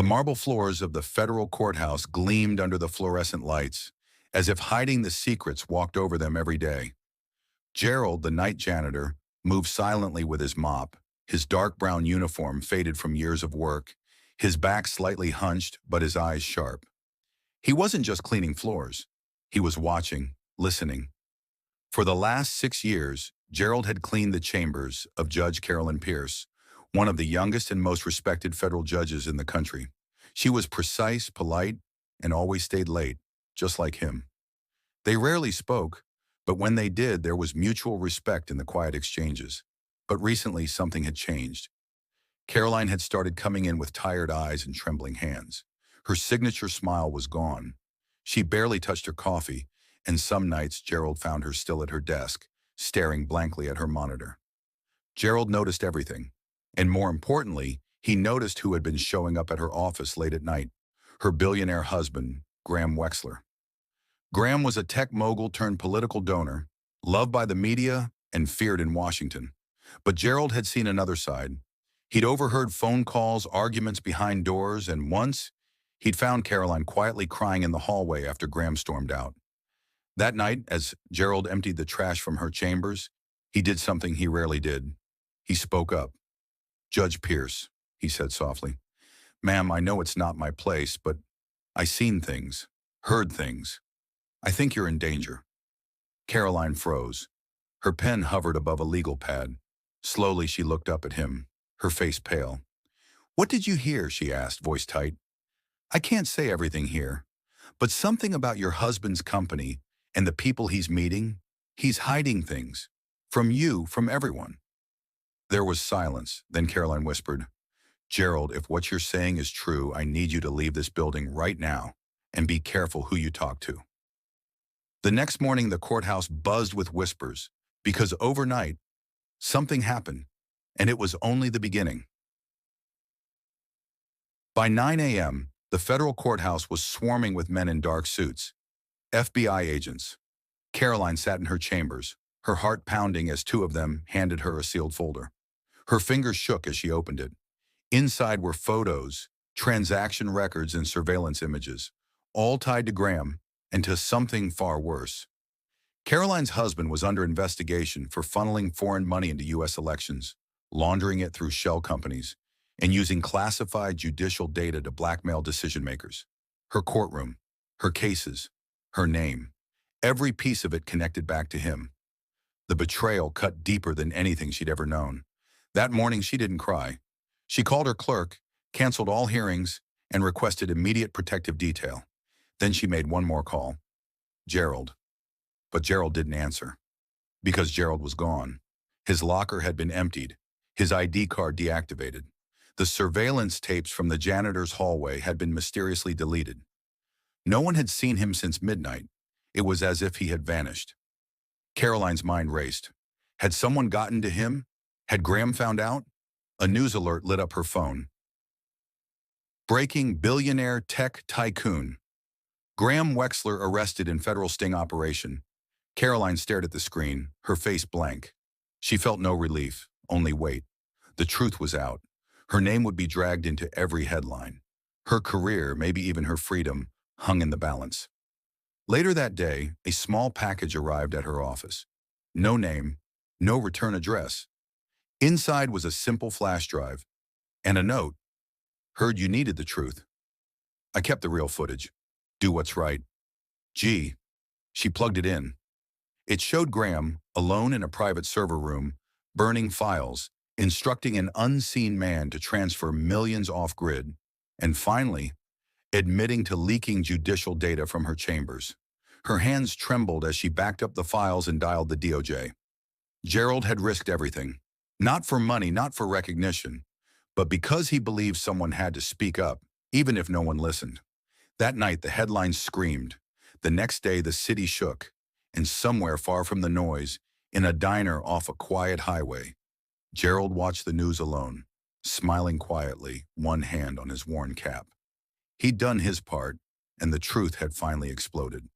The marble floors of the federal courthouse gleamed under the fluorescent lights, as if hiding the secrets walked over them every day. Gerald, the night janitor, moved silently with his mop, his dark brown uniform faded from years of work, his back slightly hunched but his eyes sharp. He wasn't just cleaning floors. He was watching, listening. For the last 6 years, Gerald had cleaned the chambers of Judge Carolyn Pierce, one of the youngest and most respected federal judges in the country. She was precise, polite, and always stayed late, just like him. They rarely spoke, but when they did, there was mutual respect in the quiet exchanges. But recently, something had changed. Caroline had started coming in with tired eyes and trembling hands. Her signature smile was gone. She barely touched her coffee, and some nights Gerald found her still at her desk, staring blankly at her monitor. Gerald noticed everything, and more importantly, he noticed who had been showing up at her office late at night, her billionaire husband, Graham Wexler. Graham was a tech mogul turned political donor, loved by the media and feared in Washington. But Gerald had seen another side. He'd overheard phone calls, arguments behind doors, and once, he'd found Caroline quietly crying in the hallway after Graham stormed out. That night, as Gerald emptied the trash from her chambers, he did something he rarely did. He spoke up. "Judge Pierce," he said softly. "Ma'am, I know it's not my place, but I seen things, heard things. I think you're in danger." Caroline froze. Her pen hovered above a legal pad. Slowly, she looked up at him, her face pale. "What did you hear?" she asked, voice tight. "I can't say everything here, but something about your husband's company and the people he's meeting, he's hiding things. From you, from everyone." There was silence. Then Caroline whispered, "Gerald, if what you're saying is true, I need you to leave this building right now and be careful who you talk to." The next morning, the courthouse buzzed with whispers, because overnight, something happened, and it was only the beginning. By 9 a.m., the federal courthouse was swarming with men in dark suits, FBI agents. Caroline sat in her chambers, her heart pounding as two of them handed her a sealed folder. Her fingers shook as she opened it. Inside were photos, transaction records, and surveillance images, all tied to Graham and to something far worse. Caroline's husband was under investigation for funneling foreign money into U.S. elections, laundering it through shell companies, and using classified judicial data to blackmail decision-makers. Her courtroom, her cases, her name, every piece of it connected back to him. The betrayal cut deeper than anything she'd ever known. That morning, she didn't cry. She called her clerk, canceled all hearings, and requested immediate protective detail. Then she made one more call. Gerald. But Gerald didn't answer. Because Gerald was gone. His locker had been emptied, his ID card deactivated. The surveillance tapes from the janitor's hallway had been mysteriously deleted. No one had seen him since midnight. It was as if he had vanished. Caroline's mind raced. Had someone gotten to him? Had Graham found out? A news alert lit up her phone. Breaking: billionaire tech tycoon. Graham Wexler arrested in federal sting operation. Caroline stared at the screen, her face blank. She felt no relief, only weight. The truth was out. Her name would be dragged into every headline. Her career, maybe even her freedom, hung in the balance. Later that day, a small package arrived at her office. No name, no return address. Inside was a simple flash drive and a note. "Heard you needed the truth. I kept the real footage. Do what's right." Gee. She plugged it in. It showed Graham, alone in a private server room, burning files, instructing an unseen man to transfer millions off-grid, and finally, admitting to leaking judicial data from her chambers. Her hands trembled as she backed up the files and dialed the DOJ. Gerald had risked everything. Not for money, not for recognition, but because he believed someone had to speak up, even if no one listened. That night, the headlines screamed. The next day, the city shook, and somewhere far from the noise, in a diner off a quiet highway, Gerald watched the news alone, smiling quietly, one hand on his worn cap. He'd done his part, and the truth had finally exploded.